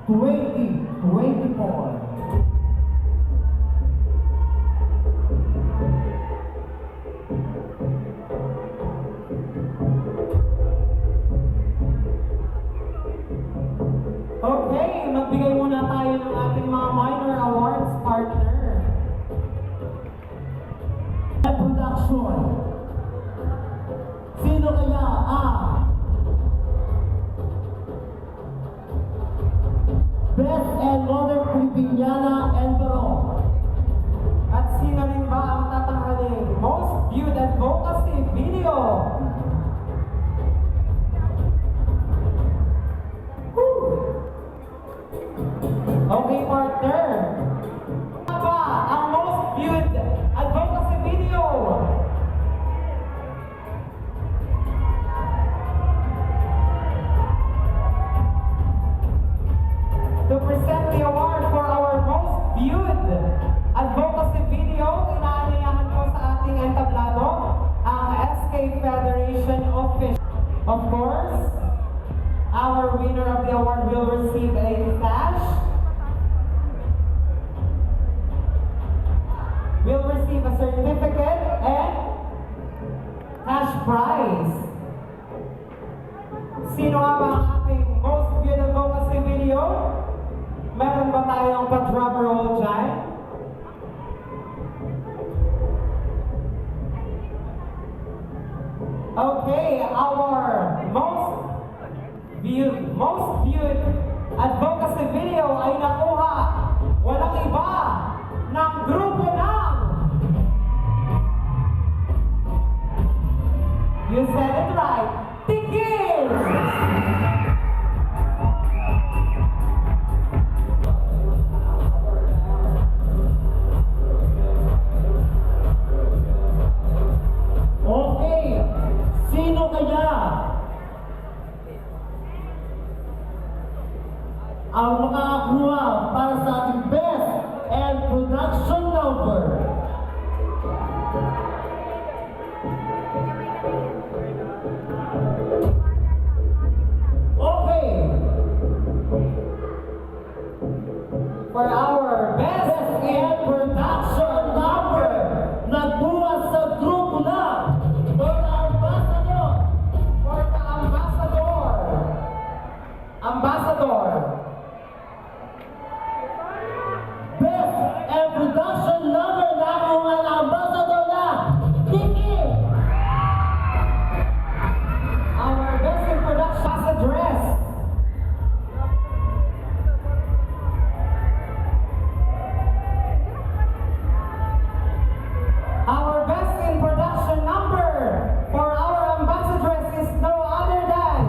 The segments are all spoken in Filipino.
2024. Okay, magbigay muna tayo ng ating mga minor awards partner. Production. Sino kaya ang Best and Modern Filipiniana and Barong? At sino rin ba ang tatanghaling most viewed advocacy video? Okay, partner. Ano ba ang most viewed advocacy video? To present the award for our most viewed advocacy video, inaanyayahan ko sa ating entablado ang SK Federation Official. Of course, our winner of the award will receive a cash. Will receive a certificate and cash prize. Sino nga ba ang ating most viewed advocacy video? Meron ba tayong pa-drum roll dyan? Okay, our most viewed advocacy video ay nakuha walang iba ng grupo ng You said it right, Tigil! Okay, sino kaya ang makakakuha para sa ating best and production number? Okay, For our best and production number nagbuha sa grupo na for ambassador. for the ambassador. Best and production number nakuha ng ambassador na Tiki. Our best in production address. Our best in production number for our ambassadress is no other than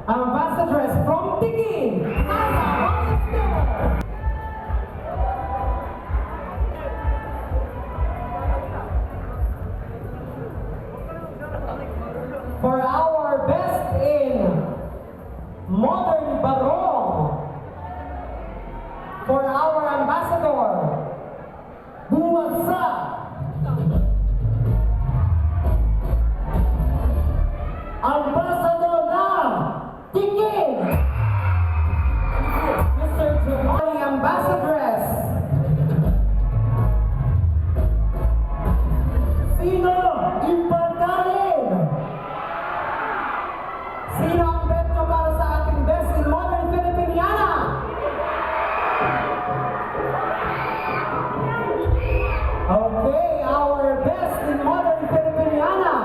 ambassadress from Tigin, Asa Monster. For our best in modern barong, for our ambassador, Buwasa. Ambassador na Tiki. Mr. Giovanni Ambassadress. Sino ipadalin? Sino ang bet nyo para sa ating best in modern Filipiniana? Okay, our best in modern Filipiniana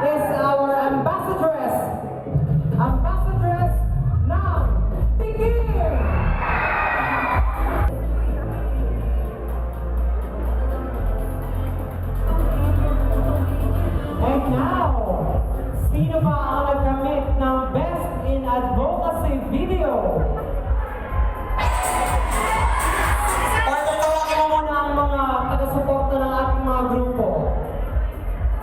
is our ambassadress. Ambassadress ng Tigil! And now, sino ba ang nagkamit ng best in advocacy video? Tawagin mo muna ang mga taga-suporta ng ating mga grupo.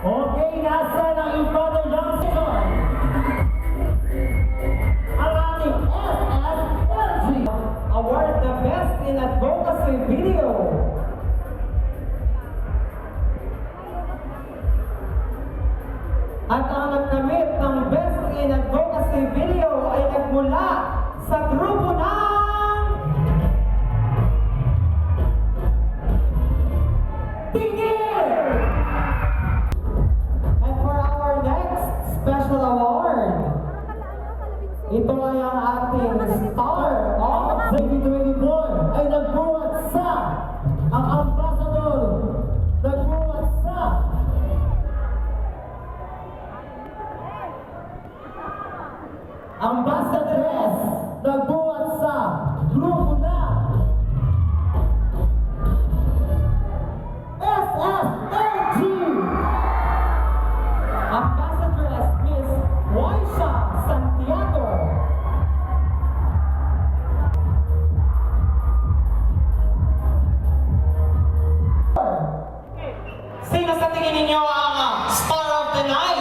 Okay, nasa ng Infantry Young Section. Ang ating SSLG. Award the best in advocacy video. At ang nagkamit ng best in Sino sa tingin ninyo ang star of the night?